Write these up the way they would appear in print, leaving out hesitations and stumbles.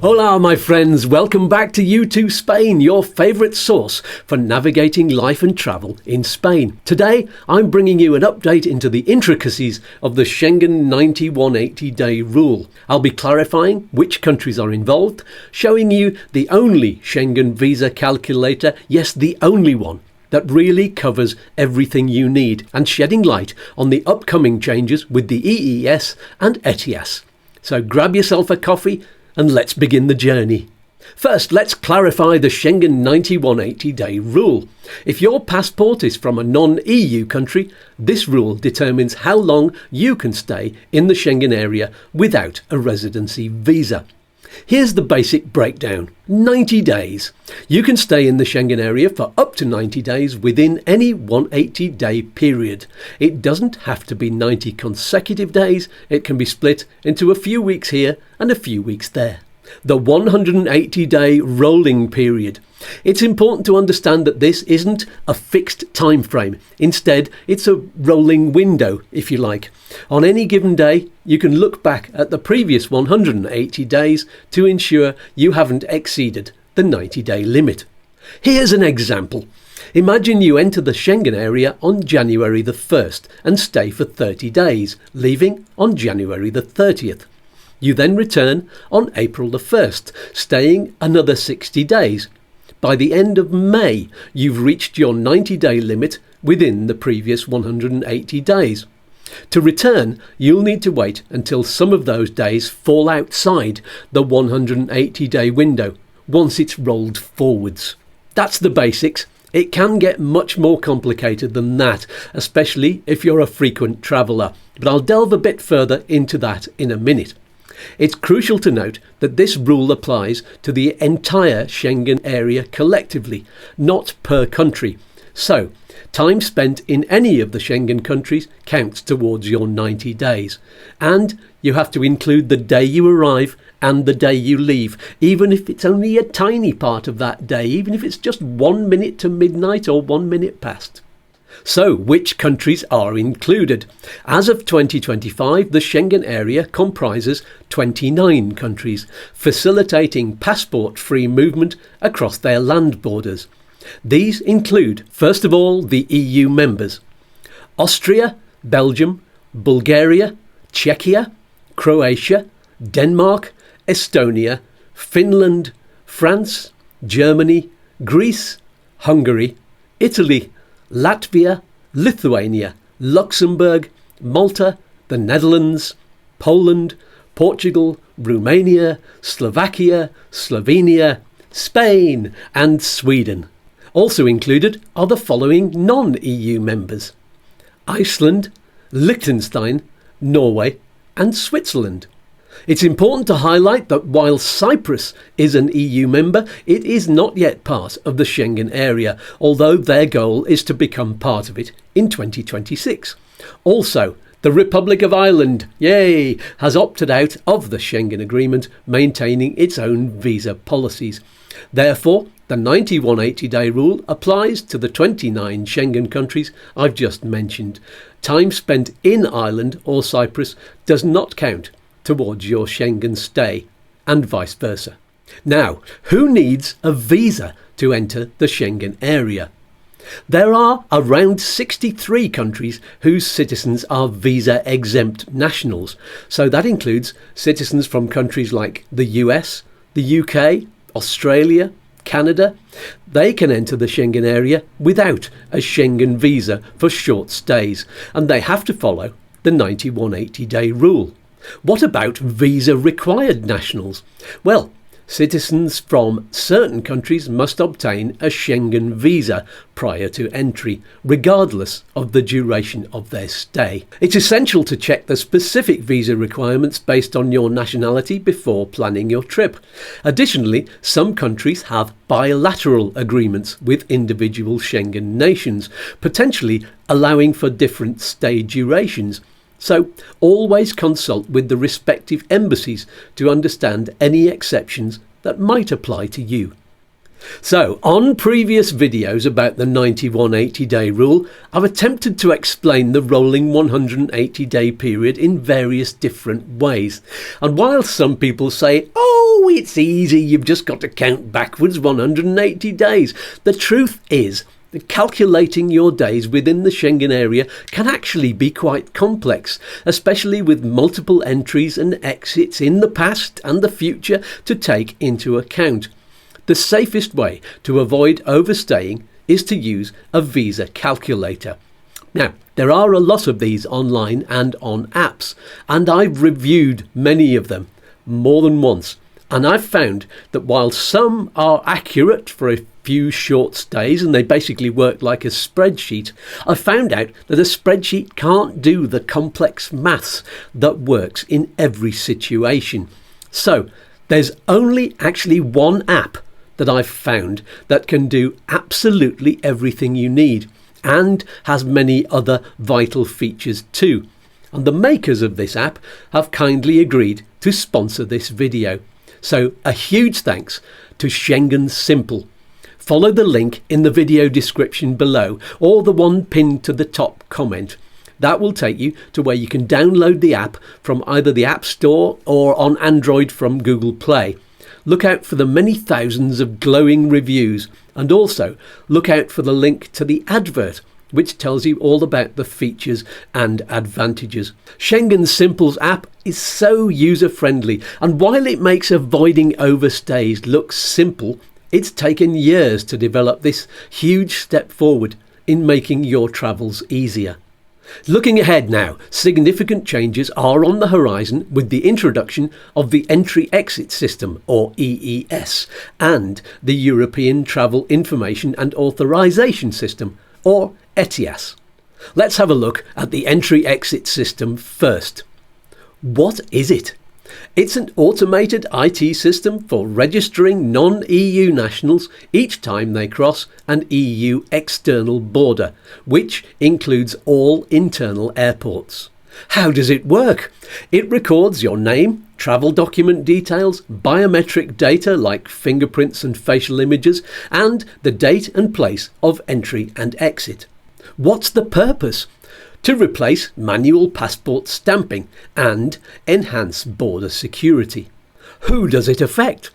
Hola my friends, welcome back to YouTooSpain, your favourite source for navigating life and travel in Spain. Today I'm bringing you an update into the intricacies of the Schengen 90-180-day rule. I'll be clarifying which countries are involved, showing you the only Schengen visa calculator, yes the only one, that really covers everything you need, and shedding light on the upcoming changes with the EES and ETIAS. So grab yourself a coffee and let's begin the journey. First, let's clarify the Schengen 90-180-day rule. If your passport is from a non-EU country, this rule determines how long you can stay in the Schengen area without a residency visa. Here's the basic breakdown. 90 days. You can stay in the Schengen area for up to 90 days within any 180-day period. It doesn't have to be 90 consecutive days. It can be split into a few weeks here and a few weeks there. The 180-day rolling period. It's important to understand that this isn't a fixed time frame. Instead, it's a rolling window, if you like. On any given day, you can look back at the previous 180 days to ensure you haven't exceeded the 90-day limit. Here's an example. Imagine you enter the Schengen area on January the 1st and stay for 30 days, leaving on January the 30th. You then return on April the 1st, staying another 60 days. By the end of May, you've reached your 90-day limit within the previous 180 days. To return, you'll need to wait until some of those days fall outside the 180-day window, once it's rolled forwards. That's the basics. It can get much more complicated than that, especially if you're a frequent traveller, but I'll delve a bit further into that in a minute. It's crucial to note that this rule applies to the entire Schengen area collectively, not per country. So, time spent in any of the Schengen countries counts towards your 90 days. And you have to include the day you arrive and the day you leave, even if it's only a tiny part of that day, even if it's just 1 minute to midnight or 1 minute past. So, which countries are included? As of 2025, the Schengen area comprises 29 countries, facilitating passport-free movement across their land borders. These include, first of all, the EU members: Austria, Belgium, Bulgaria, Czechia, Croatia, Denmark, Estonia, Finland, France, Germany, Greece, Hungary, Italy, Latvia, Lithuania, Luxembourg, Malta, the Netherlands, Poland, Portugal, Romania, Slovakia, Slovenia, Spain and Sweden. Also included are the following non-EU members: Iceland, Liechtenstein, Norway and Switzerland. It's important to highlight that while Cyprus is an EU member, it is not yet part of the Schengen area, although their goal is to become part of it in 2026. Also, the Republic of Ireland, yay, has opted out of the Schengen Agreement, maintaining its own visa policies. Therefore, the 90-180-day rule applies to the 29 Schengen countries I've just mentioned. Time spent in Ireland or Cyprus does not count towards your Schengen stay, and vice versa. Now, who needs a visa to enter the Schengen area? There are around 63 countries whose citizens are visa-exempt nationals, so that includes citizens from countries like the US, the UK, Australia, Canada. They can enter the Schengen area without a Schengen visa for short stays, and they have to follow the 90-180-day rule. What about visa-required nationals? Well, citizens from certain countries must obtain a Schengen visa prior to entry, regardless of the duration of their stay. It's essential to check the specific visa requirements based on your nationality before planning your trip. Additionally, some countries have bilateral agreements with individual Schengen nations, potentially allowing for different stay durations. So, always consult with the respective embassies to understand any exceptions that might apply to you. So, on previous videos about the 90-180-day rule, I've attempted to explain the rolling 180-day period in various different ways. And while some people say, oh, "Oh, it's easy, you've just got to count backwards 180 days." The truth is that calculating your days within the Schengen area can actually be quite complex, especially with multiple entries and exits in the past and the future to take into account. The safest way to avoid overstaying is to use a visa calculator. Now, there are a lot of these online and on apps, and I've reviewed many of them more than once. And I've found that while some are accurate for a few short stays and they basically work like a spreadsheet, I've found out that a spreadsheet can't do the complex maths that works in every situation. So there's only actually one app that I've found that can do absolutely everything you need and has many other vital features too. And the makers of this app have kindly agreed to sponsor this video. So a huge thanks to Schengen Simple. Follow the link in the video description below or the one pinned to the top comment. That will take you to where you can download the app from either the App Store or on Android from Google Play. Look out for the many thousands of glowing reviews, and also look out for the link to the advert, which tells you all about the features and advantages. Schengen Simple's app is so user-friendly, and while it makes avoiding overstays look simple, it's taken years to develop this huge step forward in making your travels easier. Looking ahead now, significant changes are on the horizon with the introduction of the Entry-Exit System, or EES, and the European Travel Information and Authorisation System, or ETIAS. Let's have a look at the Entry-Exit System first. What is it? It's an automated IT system for registering non-EU nationals each time they cross an EU external border, which includes all internal airports. How does it work? It records your name, travel document details, biometric data like fingerprints and facial images, and the date and place of entry and exit. What's the purpose? To replace manual passport stamping and enhance border security. Who does it affect?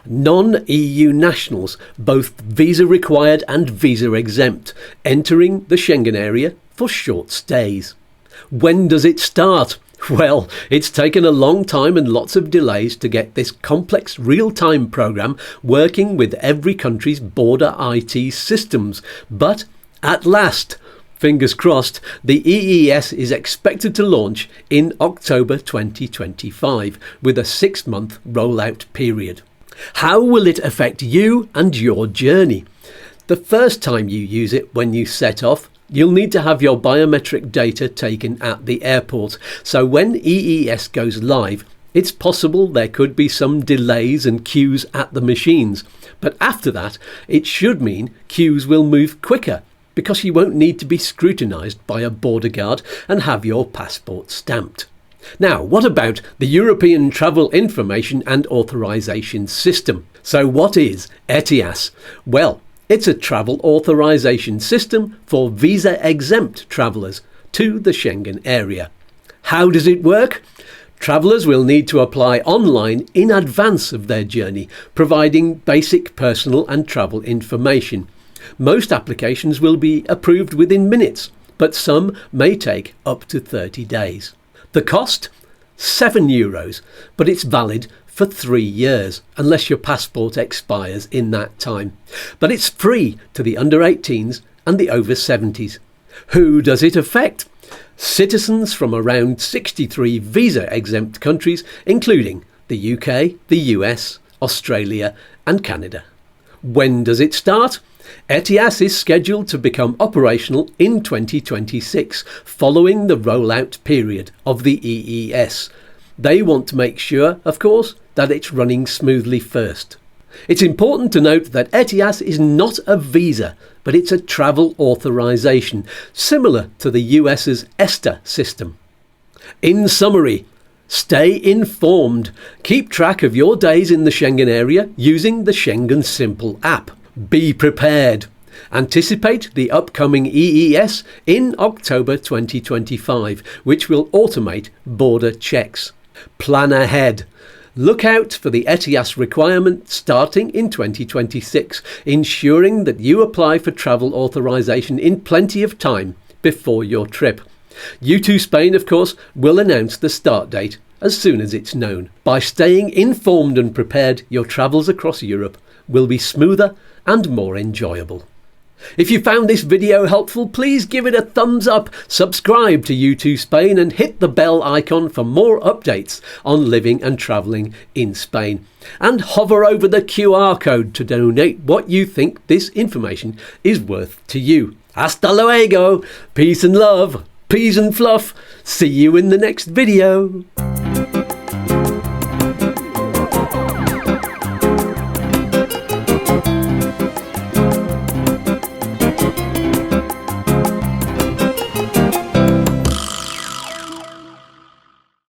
Non-EU nationals, both visa required and visa exempt, entering the Schengen area for short stays. When does it start? Well, it's taken a long time and lots of delays to get this complex real-time programme working with every country's border IT systems. But at last, fingers crossed, the EES is expected to launch in October 2025 with a 6-month rollout period. How will it affect you and your journey? The first time you use it when you set off, you'll need to have your biometric data taken at the airport. So when EES goes live, it's possible there could be some delays and queues at the machines. But after that, it should mean queues will move quicker, because you won't need to be scrutinised by a border guard and have your passport stamped. Now, what about the European Travel Information and Authorisation System? So what is ETIAS? Well, it's a travel authorisation system for visa-exempt travellers to the Schengen area. How does it work? Travellers will need to apply online in advance of their journey, providing basic personal and travel information. Most applications will be approved within minutes, but some may take up to 30 days. The cost? €7, but it's valid for 3 years, unless your passport expires in that time. But it's free to the under 18s and the over 70s. Who does it affect? Citizens from around 63 visa-exempt countries, including the UK, the US, Australia and Canada. When does it start? ETIAS is scheduled to become operational in 2026, following the rollout period of the EES. They want to make sure, of course, that it's running smoothly first. It's important to note that ETIAS is not a visa, but it's a travel authorization, similar to the US's ESTA system. In summary, stay informed. Keep track of your days in the Schengen area using the Schengen Simple app. Be prepared. Anticipate the upcoming EES in October 2025, which will automate border checks. Plan ahead. Look out for the ETIAS requirement starting in 2026, ensuring that you apply for travel authorisation in plenty of time before your trip. YouTooSpain, of course, will announce the start date as soon as it's known. By staying informed and prepared, your travels across Europe will be smoother and more enjoyable. If you found this video helpful, please give it a thumbs up, subscribe to YouTooSpain and hit the bell icon for more updates on living and travelling in Spain. And hover over the QR code to donate what you think this information is worth to you. Hasta luego! Peace and love! Peas and fluff! See you in the next video!